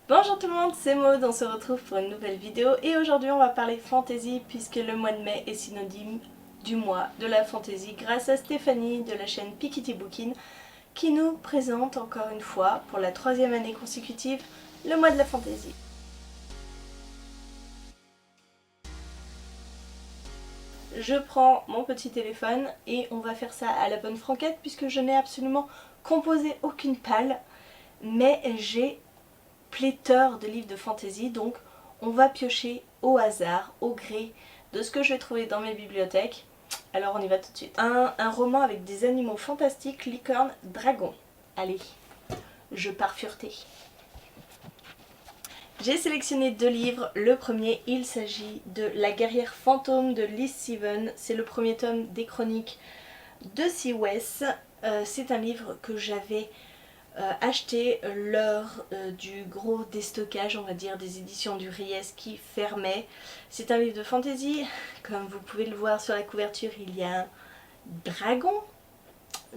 Bonjour tout le monde, c'est Maud, on se retrouve pour une nouvelle vidéo et aujourd'hui on va parler fantasy puisque le mois de mai est synonyme du mois de la fantasy grâce à Stéphanie de la chaîne Pikity Bookin qui nous présente encore une fois pour la 3e année consécutive le mois de la fantasy. Je prends mon petit téléphone et on va faire ça à la bonne franquette puisque je n'ai absolument composé aucune palle mais j'ai pléthore de livres de fantasy, donc on va piocher au hasard, au gré de ce que je vais trouver dans mes bibliothèques. Alors on y va tout de suite. Un roman avec des animaux fantastiques, licorne, dragon. Allez, je pars fureter. J'ai sélectionné 2 livres. Le premier, il s'agit de La guerrière fantôme de Liz Seven. C'est le premier tome des chroniques de Sea West. C'est un livre que j'avais acheté lors du gros déstockage, on va dire, des éditions du Ries qui fermait. C'est un livre de fantasy, comme vous pouvez le voir sur la couverture, il y a un dragon,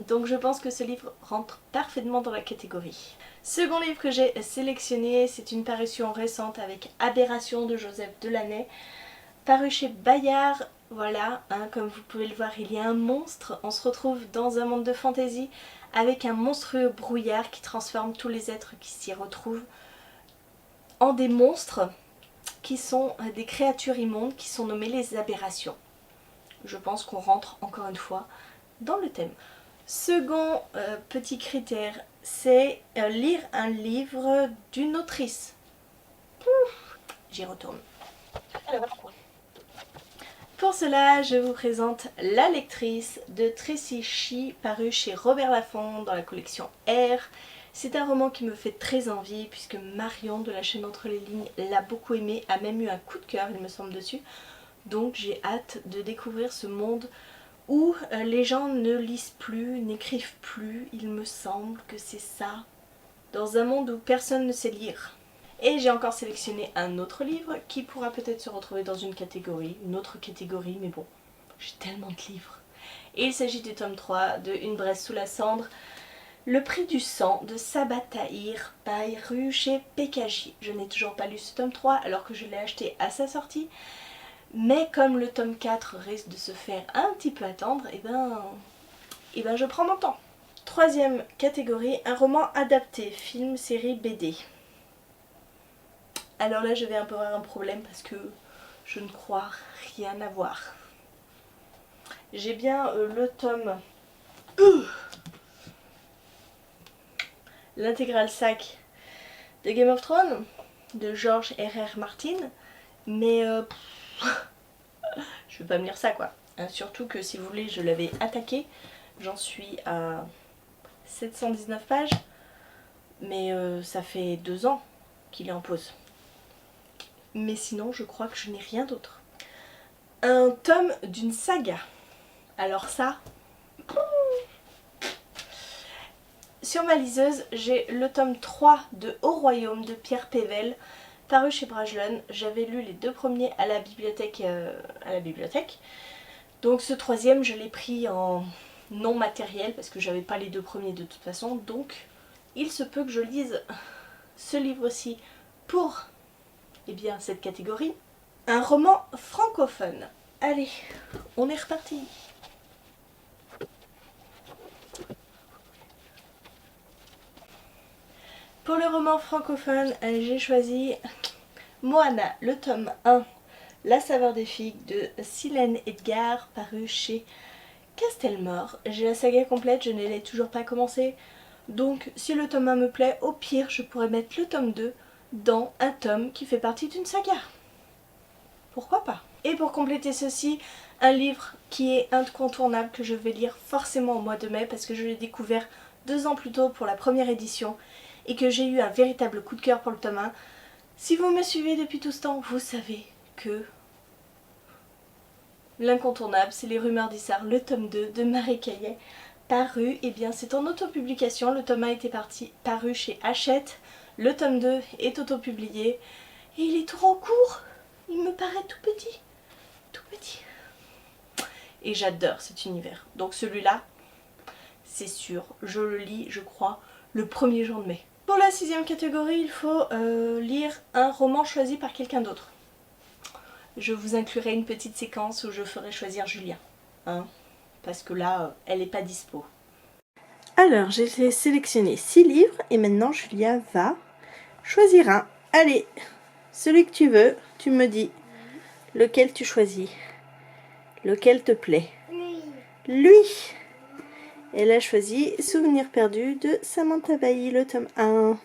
donc je pense que ce livre rentre parfaitement dans la catégorie. Second livre que j'ai sélectionné, c'est une parution récente avec Aberration de Joseph Delaney, paru chez Bayard. Voilà, comme vous pouvez le voir, il y a un monstre, on se retrouve dans un monde de fantasy avec un monstrueux brouillard qui transforme tous les êtres qui s'y retrouvent en des monstres qui sont des créatures immondes qui sont nommées les aberrations. Je pense qu'on rentre encore une fois dans le thème. Second petit critère, c'est lire un livre d'une autrice. J'y retourne. Pour cela, je vous présente La lectrice de Tracy Shea, paru chez Robert Laffont dans la collection R. C'est un roman qui me fait très envie puisque Marion de la chaîne Entre les lignes l'a beaucoup aimé, a même eu un coup de cœur il me semble dessus. Donc j'ai hâte de découvrir ce monde où les gens ne lisent plus, n'écrivent plus. Il me semble que c'est ça, dans un monde où personne ne sait lire. Et j'ai encore sélectionné un autre livre qui pourra peut-être se retrouver dans une autre catégorie, mais bon, j'ai tellement de livres. Et il s'agit du tome 3 de Une braise sous la cendre, Le prix du sang de Sabaa Tahir, paru chez PKJ. Je n'ai toujours pas lu ce tome 3 alors que je l'ai acheté à sa sortie, mais comme le tome 4 risque de se faire un petit peu attendre, et ben je prends mon temps. Troisième catégorie, un roman adapté, film, série, BD. Alors là je vais un peu avoir un problème parce que je ne crois rien avoir. J'ai bien le tome... L'intégral sac de Game of Thrones de George R.R. Martin, mais je vais pas me lire ça quoi. Surtout que si vous voulez je l'avais attaqué, j'en suis à 719 pages, mais ça fait 2 ans qu'il est en pause. Mais sinon je crois que je n'ai rien d'autre. Un tome d'une saga. Alors ça... Sur ma liseuse, j'ai le tome 3 de Au Royaume de Pierre Pével, paru chez Brajlon. J'avais lu les 2 premiers à la bibliothèque. Donc ce 3e, je l'ai pris en non matériel parce que j'avais pas les 2 premiers de toute façon. Donc il se peut que je lise ce livre-ci pour cette catégorie. Un roman francophone. Allez, on est reparti. Pour le roman francophone, j'ai choisi Moana, le tome 1, La saveur des figues de Silène Edgar, paru chez Castelmore. J'ai la saga complète, je ne l'ai toujours pas commencé. Donc si le tome 1 me plaît, au pire je pourrais mettre le tome 2 dans un tome qui fait partie d'une saga. Pourquoi pas? Et pour compléter ceci, un livre qui est incontournable que je vais lire forcément au mois de mai parce que je l'ai découvert 2 ans plus tôt pour la première édition et que j'ai eu un véritable coup de cœur pour le tome 1. Si vous me suivez depuis tout ce temps, vous savez que l'incontournable, c'est Les Rumeurs d'Issard, le tome 2 de Marie Caillet, paru, c'est en autopublication. Le tome 1 était paru chez Hachette, le tome 2 est autopublié, et il est trop court, il me paraît tout petit, tout petit. Et j'adore cet univers, donc celui-là, c'est sûr, je le lis, je crois, le 1er jour de mai. Pour la 6e catégorie, il faut lire un roman choisi par quelqu'un d'autre. Je vous inclurai une petite séquence où je ferai choisir Julia. Hein, parce que là, elle n'est pas dispo. Alors, j'ai sélectionné 6 livres et maintenant Julia va choisir un. Allez, celui que tu veux, tu me dis lequel tu choisis. Lequel te plaît? Lui. Elle a choisi Souvenirs perdus de Samantha Bailly, le tome 1.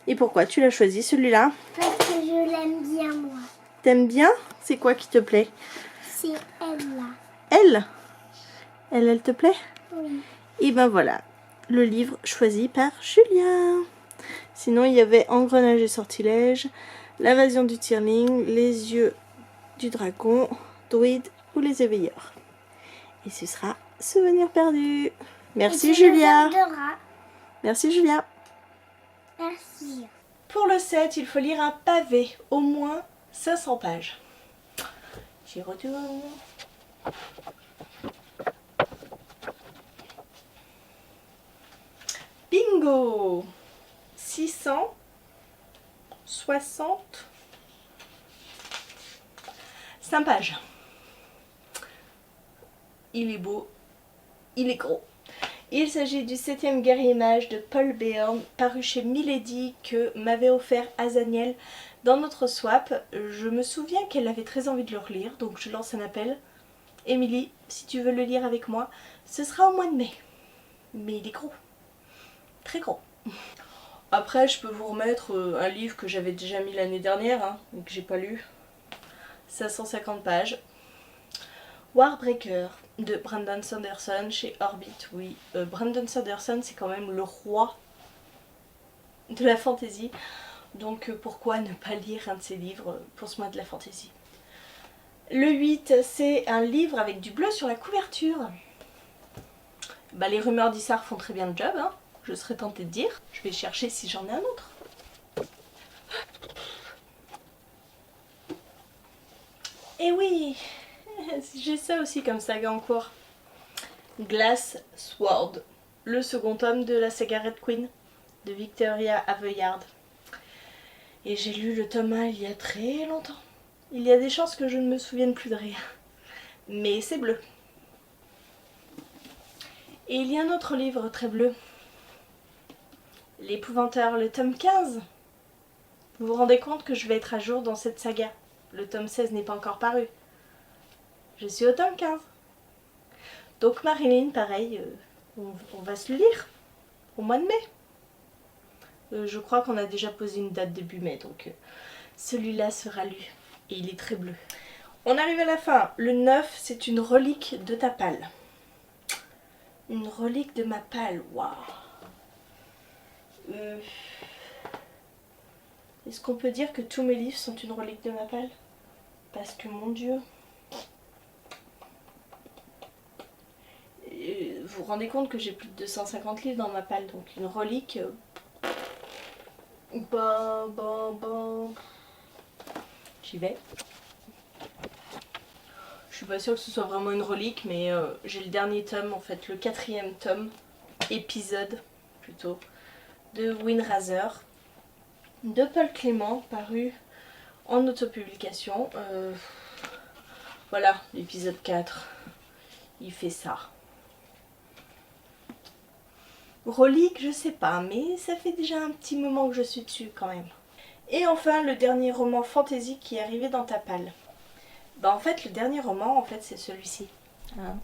Et pourquoi tu l'as choisi celui-là? Parce que je l'aime bien, moi. T'aimes bien? C'est quoi qui te plaît? C'est elle, là. Elle? Elle te plaît? Oui. Et ben voilà, le livre choisi par Julia. Sinon, il y avait Engrenage et sortilège, L'invasion du Tyrling, Les yeux du dragon, Druide ou Les éveilleurs. Et ce sera Souvenirs perdus. Merci Julia. Merci Julia. Merci. Pour le 7, il faut lire un pavé, au moins 500 pages. J'y retourne. Bingo! 665 pages. Il est beau, il est gros. Il s'agit du 7e guerrier mage de Paul Beorn, paru chez Milady, que m'avait offert Azaniel dans notre swap. Je me souviens qu'elle avait très envie de le relire, donc je lance un appel. Émilie, si tu veux le lire avec moi, ce sera au mois de mai. Mais il est gros. Très gros. Après, je peux vous remettre un livre que j'avais déjà mis l'année dernière, hein, et que j'ai pas lu. 550 pages. Warbreaker de Brandon Sanderson chez Orbit. Oui, Brandon Sanderson, c'est quand même le roi de la fantasy. Donc pourquoi ne pas lire un de ses livres pour ce mois de la fantasy? Le 8, c'est un livre avec du bleu sur la couverture. Bah, les rumeurs d'Issar font très bien le job, hein. Je serais tentée de dire. Je vais chercher si j'en ai un autre. Et oui, j'ai ça aussi comme saga en cours. Glass Sword, le second tome de la saga Red Queen de Victoria Aveyard. Et j'ai lu le tome 1 il y a très longtemps. Il y a des chances que je ne me souvienne plus de rien. Mais c'est bleu. Et il y a un autre livre très bleu. L'Épouvanteur, le tome 15. Vous vous rendez compte que je vais être à jour dans cette saga. Le tome 16 n'est pas encore paru. Je suis au tome 15. Donc Marilyn, pareil, on va se le lire au mois de mai. Je crois qu'on a déjà posé une date début mai, donc celui-là sera lu. Et il est très bleu. On arrive à la fin. Le 9, c'est une relique de ta palle. Une relique de ma palle, waouh. Est-ce qu'on peut dire que tous mes livres sont une relique de ma palle? Parce que mon Dieu. Vous vous rendez compte que j'ai plus de 250 livres dans ma palle, donc une relique. J'y vais. Je suis pas sûre que ce soit vraiment une relique, mais j'ai le dernier tome, en fait, le 4e tome, épisode plutôt, de Windrather, de Paul Clément, paru en autopublication. Voilà, l'épisode 4, il fait ça. Relique, je sais pas, mais ça fait déjà un petit moment que je suis dessus quand même. Et enfin, le dernier roman fantasy qui est arrivé dans ta palle. Bah en fait, le dernier roman, en fait, c'est celui-ci. Hein,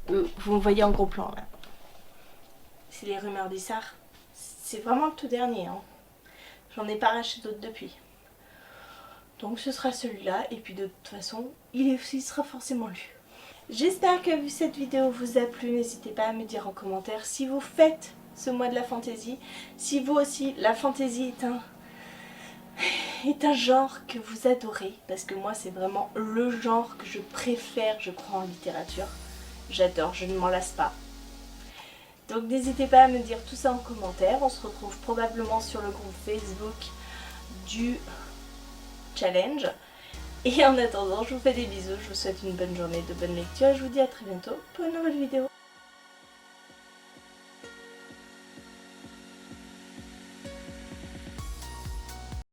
vous me voyez en gros plan, là. C'est Les Rumeurs d'Issar. C'est vraiment le tout dernier, hein. J'en ai pas racheté d'autres depuis. Donc ce sera celui-là, et puis de toute façon, il sera forcément lu. J'espère que cette vidéo vous a plu. N'hésitez pas à me dire en commentaire si vous faites ce mois de la fantasy. Si vous aussi, la fantasy est un genre que vous adorez. Parce que moi, c'est vraiment le genre que je préfère, je crois, en littérature. J'adore, je ne m'en lasse pas. Donc n'hésitez pas à me dire tout ça en commentaire. On se retrouve probablement sur le groupe Facebook du challenge. Et en attendant, je vous fais des bisous, je vous souhaite une bonne journée, de bonnes lectures et je vous dis à très bientôt pour une nouvelle vidéo.